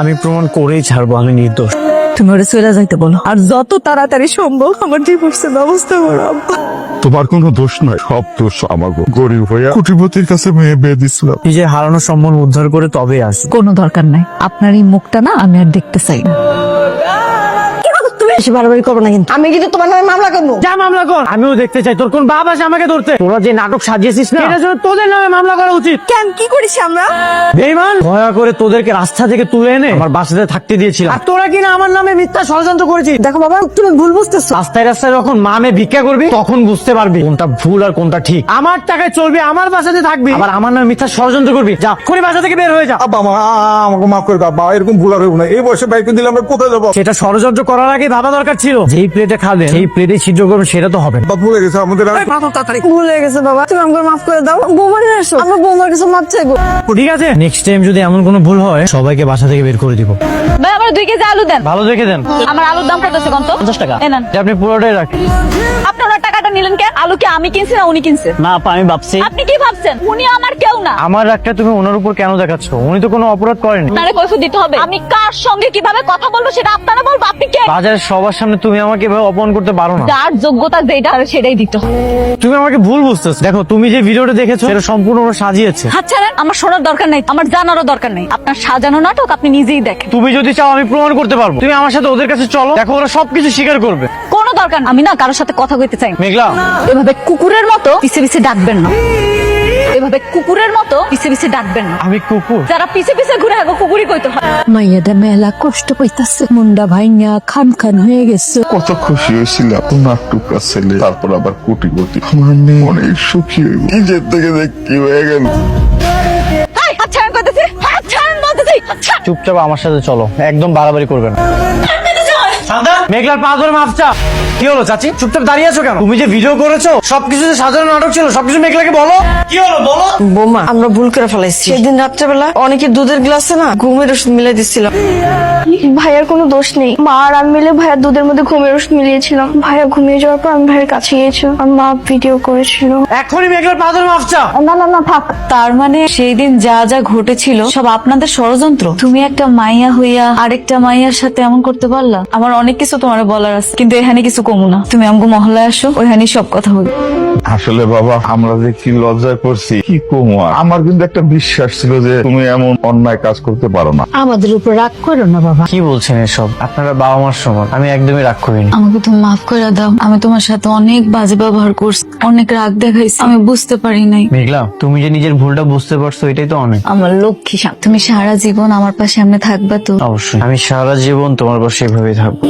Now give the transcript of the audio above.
আমি প্রমাণ করেই ছাড়বো আমি নির্দোষ। তুমি ওরা চলে যাইতে বলো, আর যত তাড়াতাড়ি সম্ভব আমার ডিভোর্সের ব্যবস্থা করো আব্বা। তোমার কোনো দোষ নাই, সব দোষ আমার। গরিব হইয়া কোটিপতির কাছে মেয়ে বিয়ে দিছিলাম। নিজের হারানো সম্মান উদ্ধার করে তবে আসি। কোনো দরকার নাই, আপনার এই মুখটা না আমি আর দেখতে চাই না। তুমি বেশি বাড়াবাড়ি করবো না কিন্তু, আমি কিন্তু তোমার নামে মামলা করবো। যা মামলা কর, আমিও দেখতে চাই তোর কোন বাপ আছে আমাকে ধরতে। তোরা যে নাটক সাজিয়েছিস না, এটার জন্য তোদের নামে মামলা করা উচিত। কেন, কি করেছি আমরা? বেঈমান, দয়া করে তোদেরকে রাস্তা থেকে তুলে এনে আমার বাসাতে থাকতে দিয়েছিলাম, আর তোরা কিনা আমার নামে মিথ্যা ষড়যন্ত্র করেছিস। দেখো বাবা, তুমি ভুল বুঝতেছো। রাস্তায় রাস্তায় যখন মামে ভিক্ষা করবি তখন বুঝতে পারবি কোনটা ভুল আর কোনটা ঠিক। আমার টাকায় চলবি, আমার বাসাতে থাকবি, আবার আমার নামে মিথ্যা ষড়যন্ত্র করবি। যা, এক্ষুনি বাসা থেকে বের হয়ে যা। আব্বা আমাকে মাফ করে দাও, বাবা এরকম ভুল আর হইব না। এই বয়সে বাইকে দিলে আমরা কোথায় যাবো? সেটা ষড়যন্ত্র করার আগে ভাবা দরকার ছিল। যেই প্লেটে খাবেন সেই প্লেটে ছিদ্র করবেন, সেটা তো হবে না। বাবা ভুলে গেছে আমাদের। ভুল হয়ে গেছে বাবা, তুমি আমাকে মাফ করে দাও। বৌমা নিয়ে আসো, আমরা বৌমার কাছে মাপ চাইবো। ঠিক আছে, নেক্সট টাইম যদি এমন কোনো ভুল হয় সবাইকে বাসা থেকে বের করে দিব। ভাই আমার 2 কেজি আলু দেন। ভালো দেখে দেন। আমার আলুর দাম কত আছে কত? 50 টাকা। এই নেন। যে আপনি পুরোটাই রাখেন। আপনি ওনার টাকাটা নিলেন কেন? আলু কি আমি কিনছি না উনি কিনছে? না আপা, আমি ভাবছি আপনি কি ভাবছেন উনি আমার কেউ না? আমার রাগটা তুমি ওনার উপর কেন দেখাচ্ছ? উনি তো কোনো অপরাধ করেনি। আপনারে কৈফিয়ত দিতে হবে। আমি কার সঙ্গে কিভাবে কথা বলবো সেটা আপনারা বলবো। আপনি কে? বাজারের সবার সামনে তুমি আমাকে এভাবে অপমান করতে পারো না। যার যোগ্যতা যেটা সেটাই দিতে হবে। তুমি আমাকে ভুল বুঝতেছো। দেখো, তুমি যে ভিডিওটা দেখেছো সেটা সম্পূর্ণ ওরা সাজিয়েছে। আচ্ছা আমার শোনার দরকার নাই, আমার জানারও দরকার নাই। আপনার সাজানো নাটক আপনি নিজেই দেখেন। তুমি যদি চাও আমি প্রমাণ করতে পারবো। তুমি আমার সাথে ওদের কাছে চলো, দেখো ওরা সবকিছু স্বীকার করবে। কোনো দরকার না, আমি না কারোর সাথে কথা কইতে চাই না। মেঘলা, এভাবে কুকুরের মতো পিছে পিছে ডাকবেন না। এভাবে কুকুরের মতো পিছে পিছে ডাকবেন না। আমি কুকুর? যারা পিছে পিছে ঘুরে হাগো কুকুরই কইতে হয়। মাইয়াটা মেলা কষ্ট পাইতাছে, মুন্ডা ভাইঙ্গা খান খান হয়ে গেছে। কত খুশি হয়েছিলাম তোমার টুকরা ছেলে, তারপর আবার কোটিপতি। আমার মেয়ে অনেক সুখী হইব। নিজের থেকে দেখ কি হয়ে গেল। আচ্ছা আমি কইতেছি, আচ্ছা আমি বলতেছি, আচ্ছা চুপচাপ আমার সাথে চলো, একদম বাড়াবাড়ি করবে না। মেঘলার পা ধরে মাফ চা। কি হলো চাচি, চুপচাপ দাঁড়িয়ে আছো কেন? তুমি যে ভিডিও করেছো সবকিছু যে সাধারণ নাটক ছিল, সবকিছু মেঘলাকে বলো। কি হলো বলো। বৌমা, আমরা ভুল করে ফেলাইছি। সেদিন রাত্রেবেলা অনেকের দুধের গ্লাসে না ঘুমের ওষুধ মিলাই দিচ্ছিলাম। ভাইয়ার কোনো দোষ নেই। মা আর আমি মিলে ভাইয়ার দুধের মধ্যে ঘুমের ওষুধ মিলিয়েছিলাম। ভাইয়া ঘুমিয়ে যাওয়ার পর আমি ভাইয়ের কাছে গিয়েছিলাম আর মা ভিডিও করেছিল। এখনই মেঘলার পা ধরে মাফ চা। না থাক। তার মানে সেই দিন যা যা ঘটেছিল সব আপনাদের ষড়যন্ত্র? তুমি একটা মাইয়া হইয়া আরেকটা মাইয়ার সাথে এমন করতে পারলা? আমার অনেক কিছু তোমার বলার আছে, কিন্তু এখানে কিছু কমু না। তুমি আমগো মহল্লায় আসো, ওইখানে সব কথা বলি। আসলে বাবা, আমরা যে কি লজ্জায় পড়ছি কি কমু আর। আমার কিন্তু একটা বিশ্বাস ছিল যে তুমি এমন অন্যায় কাজ করতে পারো না। আমাদের উপর রাগ করো না বাবা। কি বলছেন এসব? আপনারা বাবা মার সমান, আমি একদমই রাগ করিনি। আমাকে তুমি মাফ করে দাও। আমি তোমার সাথে অনেক বাজে ব্যবহার করছি, অনেক রাগ দেখাইছি, আমি বুঝতে পারি নাই। মেঘলা, তুমি যে নিজের ভুলটা বুঝতে পারছো এটাই তো অনেক। আমার লক্ষ্মী তুমি সারা জীবন আমার পাশে এমনি থাকবা তো? অবশ্যই, আমি সারা জীবন তোমার পাশে এভাবেই থাকবো।